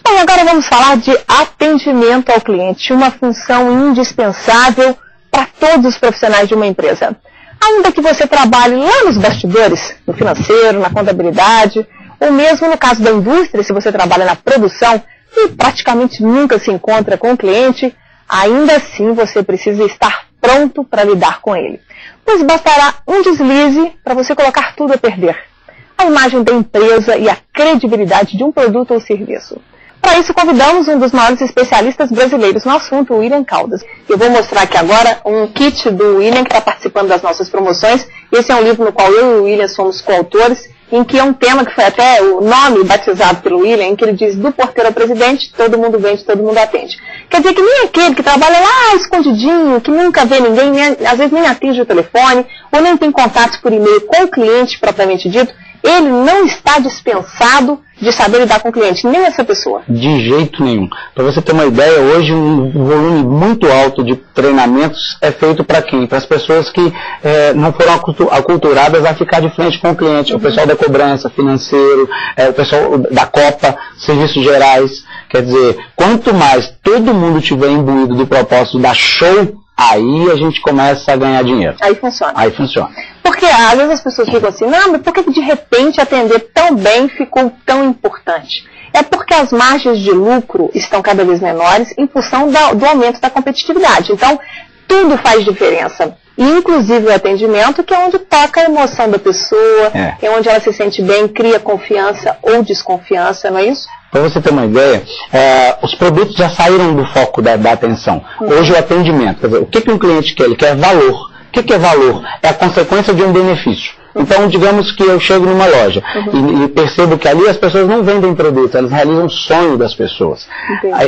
Bom, agora vamos falar de atendimento ao cliente, uma função indispensável para todos os profissionais de uma empresa. Ainda que você trabalhe lá nos bastidores, no financeiro, na contabilidade, ou mesmo no caso da indústria, se você trabalha na produção e praticamente nunca se encontra com o cliente, ainda assim você precisa estar pronto para lidar com ele. Pois bastará um deslize para você colocar tudo a perder. A imagem da empresa e a credibilidade de um produto ou serviço. Para isso, convidamos um dos maiores especialistas brasileiros no assunto, o William Caldas. Eu vou mostrar aqui agora um kit do William, que está participando das nossas promoções. Esse é um livro no qual eu e o William somos coautores, em que é um tema que foi até o nome batizado pelo William, em que ele diz: do porteiro ao presidente, todo mundo vende, todo mundo atende. Quer dizer que nem aquele que trabalha lá escondidinho, que nunca vê ninguém, às vezes nem atende o telefone, ou nem tem contatos por e-mail com o cliente propriamente dito, ele não está dispensado de saber lidar com o cliente, nem essa pessoa. De jeito nenhum. Para você ter uma ideia, hoje um volume muito alto de treinamentos é feito para quem? Para as pessoas que não foram aculturadas a ficar de frente com o cliente. O pessoal da cobrança, financeiro, o pessoal da Copa, serviços gerais. Quer dizer, quanto mais todo mundo tiver imbuído do propósito da show, aí a gente começa a ganhar dinheiro. Aí funciona. Aí funciona. Porque às vezes as pessoas ficam assim: não, mas por que de repente atender tão bem ficou tão importante? É porque as margens de lucro estão cada vez menores em função do aumento da competitividade. Então, tudo faz diferença. Inclusive o atendimento, que é onde toca a emoção da pessoa, é onde ela se sente bem, cria confiança ou desconfiança, não é isso? Para você ter uma ideia, os produtos já saíram do foco da atenção. Hoje o atendimento, quer dizer, o que um cliente quer? Ele quer valor. O que é valor? É a consequência de um benefício. Então, digamos que eu chego numa loja e percebo que ali as pessoas não vendem produto, elas realizam o sonho das pessoas.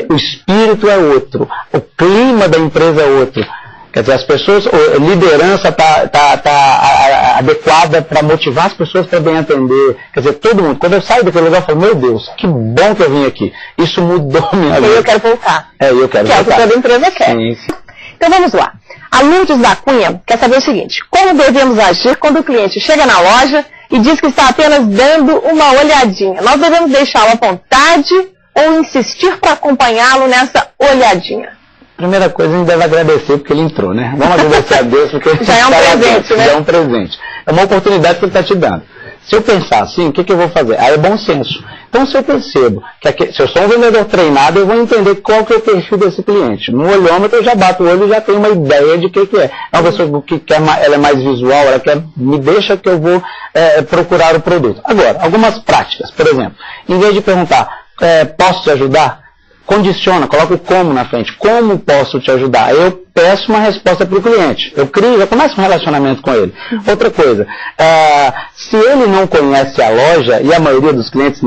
O espírito é outro, o clima da empresa é outro. Quer dizer, as pessoas, a liderança está adequada para motivar as pessoas para bem atender. Quer dizer, todo mundo, quando eu saio daquele lugar, eu falo: meu Deus, que bom que eu vim aqui. Isso mudou minha vida. E eu quero voltar. Eu quero voltar. Que é o que toda empresa quer. Sim. Então vamos lá. A Lourdes da Cunha quer saber o seguinte: como devemos agir quando o cliente chega na loja e diz que está apenas dando uma olhadinha? Nós devemos deixá-lo à vontade ou insistir para acompanhá-lo nessa olhadinha? Primeira coisa, a gente deve agradecer porque ele entrou, né? Vamos agradecer a Deus porque ele já é um presente, né? Já é um presente. É uma oportunidade que ele está te dando. Se eu pensar assim, o que eu vou fazer? Aí é bom senso. Então, se eu percebo que se eu sou um vendedor treinado, eu vou entender qual que é o perfil desse cliente. No olhômetro eu já bato o olho e já tenho uma ideia de o que é. É uma pessoa que quer, ela é mais visual, ela quer, me deixa que eu vou procurar o produto. Agora, algumas práticas. Por exemplo, em vez de perguntar, posso te ajudar? Condiciona, coloca o como na frente. Como posso te ajudar? Eu peço uma resposta para o cliente. Eu crio, já começo um relacionamento com ele. Outra coisa, se ele não conhece a loja, e a maioria dos clientes,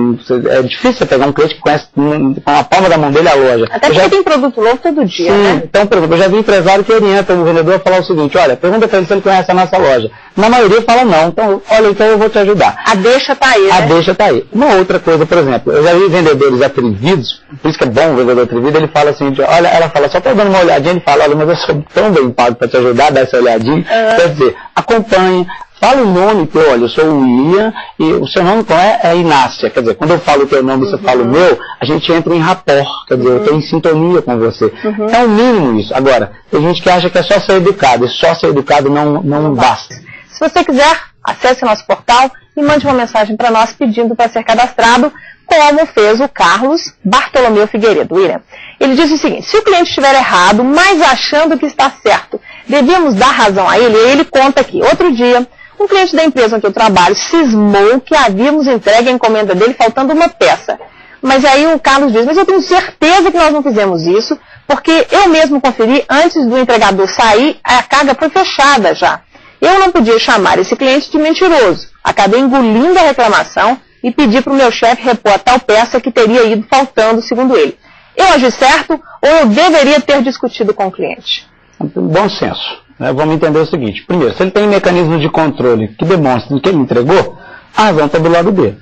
é difícil você pegar um cliente que conhece com a palma da mão dele a loja. Até porque tem produto novo todo dia, né? Então, por exemplo, eu já vi empresário que orienta o vendedor a falar o seguinte: olha, pergunta para ele se ele conhece a nossa loja. Na maioria fala não. Então, olha, então eu vou te ajudar. A deixa tá aí, A deixa tá aí. Uma outra coisa, por exemplo, eu já vi vendedores atrevidos, por isso que é bom o vendedor atrevido, ele fala assim, olha, ela fala, só estou dando uma olhadinha, ele fala: olha, mas eu sou tão bem pago para te ajudar, dar essa olhadinha. Quer dizer, acompanhe, fala o nome teu: olha, eu sou o William e o seu nome qual é? É Inácia. Quer dizer, quando eu falo o teu nome e você fala o meu, a gente entra em rapport, quer dizer, eu estou em sintonia com você. É o mínimo isso. Agora, tem gente que acha que é só ser educado, e só ser educado não basta. Se você quiser, acesse nosso portal e mande uma mensagem para nós pedindo para ser cadastrado, como fez o Carlos Bartolomeu Figueiredo. William, ele diz o seguinte: se o cliente estiver errado, mas achando que está certo, devemos dar razão a ele? E ele conta aqui: outro dia, um cliente da empresa onde eu trabalho cismou que havíamos entregue a encomenda dele faltando uma peça. Mas aí o Carlos diz: mas eu tenho certeza que nós não fizemos isso, porque eu mesmo conferi antes do entregador sair, a carga foi fechada já. Eu não podia chamar esse cliente de mentiroso. Acabei engolindo a reclamação e pedi para o meu chefe repor a tal peça que teria ido faltando, segundo ele. Eu agi certo ou eu deveria ter discutido com o cliente? Bom senso. Vamos entender o seguinte: primeiro, se ele tem mecanismo de controle que demonstra que ele entregou, a razão está do lado dele.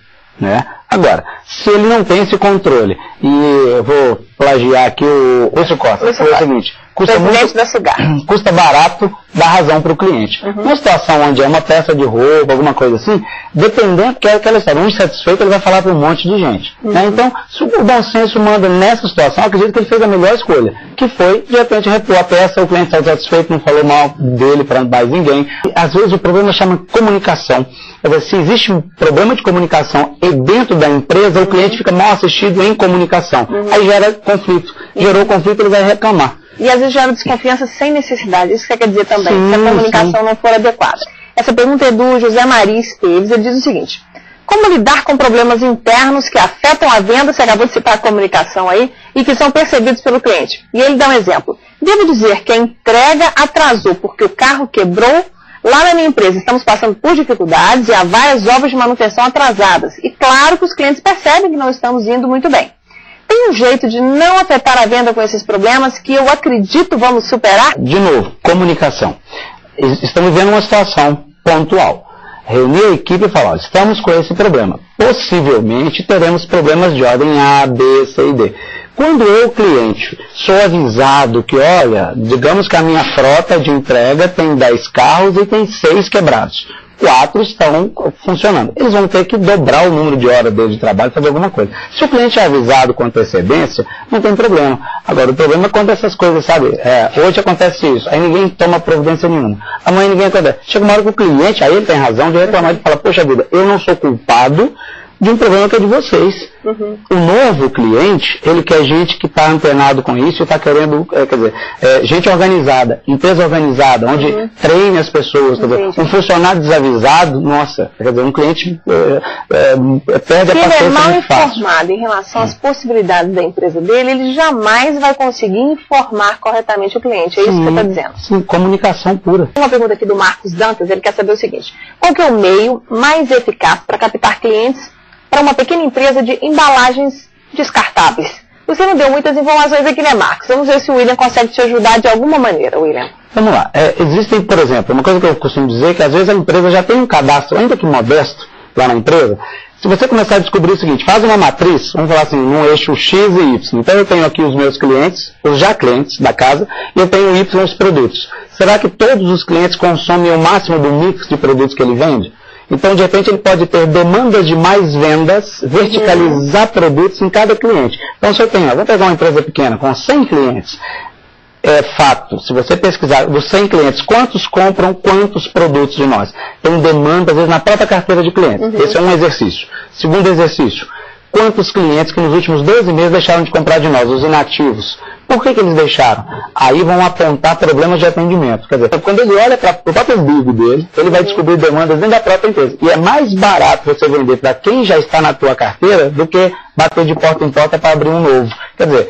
Agora, se ele não tem esse controle, e eu vou plagiar aqui o Lúcio Costa, foi o seguinte: custa barato, dá razão para o cliente. Numa situação onde é uma peça de roupa, alguma coisa assim, dependendo, que é aquela história, um insatisfeito, ele vai falar para um monte de gente. Né? Então, se o bom senso manda nessa situação, eu acredito que ele fez a melhor escolha, que foi, de repente, repor a peça, o cliente está satisfeito, não falou mal dele para mais ninguém. E, às vezes o problema chama comunicação. Quer dizer, se existe um problema de comunicação dentro da empresa, o cliente fica mal assistido em comunicação. Aí gera conflito. Gerou conflito, ele vai reclamar. E às vezes gera desconfiança sem necessidade. Isso quer dizer também, se a comunicação não for adequada. Essa pergunta é do José Maria Esteves. Ele diz o seguinte: como lidar com problemas internos que afetam a venda, você acabou de citar a comunicação aí, e que são percebidos pelo cliente? E ele dá um exemplo. Devo dizer que a entrega atrasou porque o carro quebrou. Lá na minha empresa estamos passando por dificuldades e há várias obras de manutenção atrasadas. E claro que os clientes percebem que não estamos indo muito bem. Tem um jeito de não afetar a venda com esses problemas que eu acredito vamos superar? De novo, comunicação. Estamos vendo uma situação pontual. Reunir a equipe e falar, estamos com esse problema. Possivelmente teremos problemas de ordem A, B, C e D. Quando eu, cliente, sou avisado que, olha, digamos que a minha frota de entrega tem 10 carros e tem 6 quebrados. 4 estão funcionando. Eles vão ter que dobrar o número de horas deles de trabalho para fazer alguma coisa. Se o cliente é avisado com antecedência, não tem problema. Agora, o problema é quando essas coisas, sabe, hoje acontece isso, aí ninguém toma providência nenhuma. Amanhã ninguém acontece. Chega uma hora que o cliente, aí ele tem razão de reclamar e fala, poxa vida, eu não sou culpado de um problema que é de vocês. O novo cliente, ele quer gente que está antenado com isso e está querendo, gente organizada, empresa organizada, onde treine as pessoas. Quer dizer, um funcionário desavisado, nossa, quer dizer, um cliente perde a paciência. Se ele é mal informado em relação às possibilidades da empresa dele, ele jamais vai conseguir informar corretamente o cliente. É isso que você está dizendo? Sim, comunicação pura. Uma pergunta aqui do Marcos Dantas, ele quer saber o seguinte: qual que é o meio mais eficaz para captar clientes para uma pequena empresa de embalagens descartáveis? Você não deu muitas informações aqui, né, Marcos? Vamos ver se o William consegue te ajudar de alguma maneira, William. Vamos lá. Existem, por exemplo, uma coisa que eu costumo dizer, que às vezes a empresa já tem um cadastro, ainda que modesto, lá na empresa. Se você começar a descobrir o seguinte, faz uma matriz, vamos falar assim, num eixo X e Y. Então eu tenho aqui os meus clientes, os já clientes da casa, e eu tenho Y os produtos. Será que todos os clientes consomem o máximo do mix de produtos que ele vende? Então, de repente, ele pode ter demandas de mais vendas, verticalizar produtos em cada cliente. Então, se eu tenho, vou pegar uma empresa pequena com 100 clientes, é fato, se você pesquisar dos 100 clientes, quantos compram quantos produtos de nós? Tem demanda, às vezes, na própria carteira de clientes. Esse é um exercício. Segundo exercício, quantos clientes que nos últimos 12 meses deixaram de comprar de nós, os inativos? Por que eles deixaram? Aí vão apontar problemas de atendimento. Quer dizer, quando ele olha para o próprio umbigo dele, ele vai descobrir demandas dentro da própria empresa. E é mais barato você vender para quem já está na tua carteira do que bater de porta em porta para abrir um novo. Quer dizer,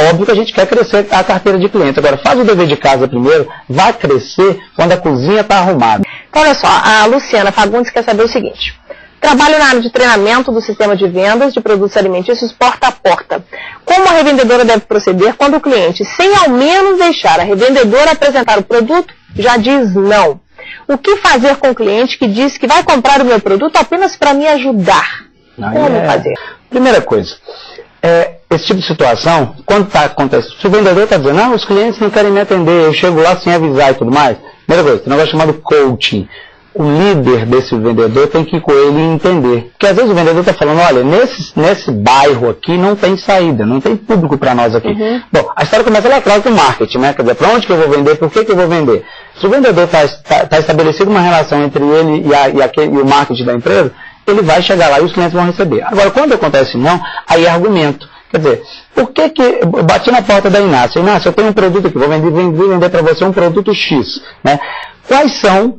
óbvio que a gente quer crescer a carteira de cliente. Agora, faz o dever de casa primeiro, vai crescer quando a cozinha está arrumada. Então, olha só, a Luciana Fagundes quer saber o seguinte: trabalho na área de treinamento do sistema de vendas de produtos alimentícios porta a porta. Como a revendedora deve proceder quando o cliente, sem ao menos deixar a revendedora apresentar o produto, já diz não? O que fazer com o cliente que diz que vai comprar o meu produto apenas para me ajudar? Como fazer? Primeira coisa, esse tipo de situação, quando está acontecendo, se o vendedor está dizendo, não, os clientes não querem me atender, eu chego lá sem avisar e tudo mais, primeira coisa, tem um negócio chamado coaching. O líder desse vendedor tem que ir com ele e entender. Porque às vezes o vendedor está falando, olha, nesse bairro aqui não tem saída, não tem público para nós aqui. Bom, a história começa lá atrás do marketing, né? Quer dizer, para onde que eu vou vender, por que eu vou vender? Se o vendedor está estabelecido uma relação entre ele e o marketing da empresa, ele vai chegar lá e os clientes vão receber. Agora, quando acontece não, aí é argumento. Quer dizer, por que eu bati na porta da Inácia? Inácia, eu tenho um produto aqui, vou vender para você um produto X, né? Quais são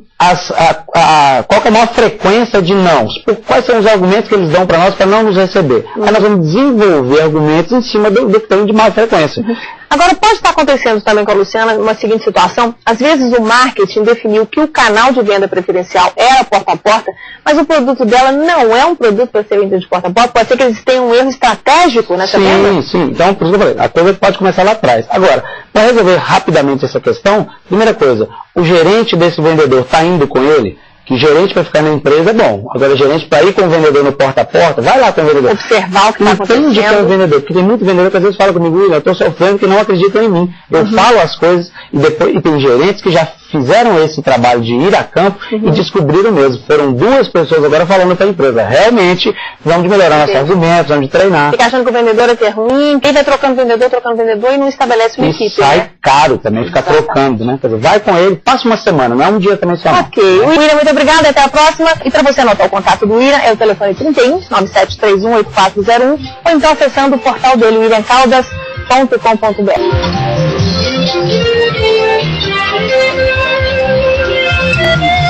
qual que é a maior frequência de nãos? Quais são os argumentos que eles dão para nós para não nos receber? Aí nós vamos desenvolver argumentos em cima do que tem de maior frequência. Agora, pode estar acontecendo também com a Luciana uma seguinte situação: às vezes o marketing definiu que o canal de venda preferencial era porta a porta, mas o produto dela não é um produto para ser vendido de porta a porta. Pode ser que eles tenham um erro estratégico nessa venda? Sim. Então, por isso que eu falei, a coisa pode começar lá atrás. Agora, para resolver rapidamente essa questão, primeira coisa, o gerente desse vendedor está indo com ele? que gerente para ficar na empresa é bom. Agora, gerente para ir com o vendedor no porta a porta, vai lá com o vendedor. Observar o que está acontecendo. Entende que é o vendedor, porque tem muito vendedor que às vezes fala comigo, William, eu estou sofrendo que não acreditam em mim. Eu falo as coisas e tem gerentes que já fizeram esse trabalho de ir a campo e descobriram mesmo. Foram 2 pessoas agora falando para a empresa, realmente vamos melhorar nossos argumentos, vamos treinar. Fica achando que o vendedor é que é ruim, quem vai trocando vendedor e não estabelece uma equipe. Sai, né? caro também ficar trocando, né? Quer dizer, vai com ele, passa uma semana, não é um dia também só. Ok. William, muito obrigada, até a próxima. E para você anotar o contato do William, é o telefone 31 9731 8401 ou então acessando o portal dele, williamcaldas.com.br.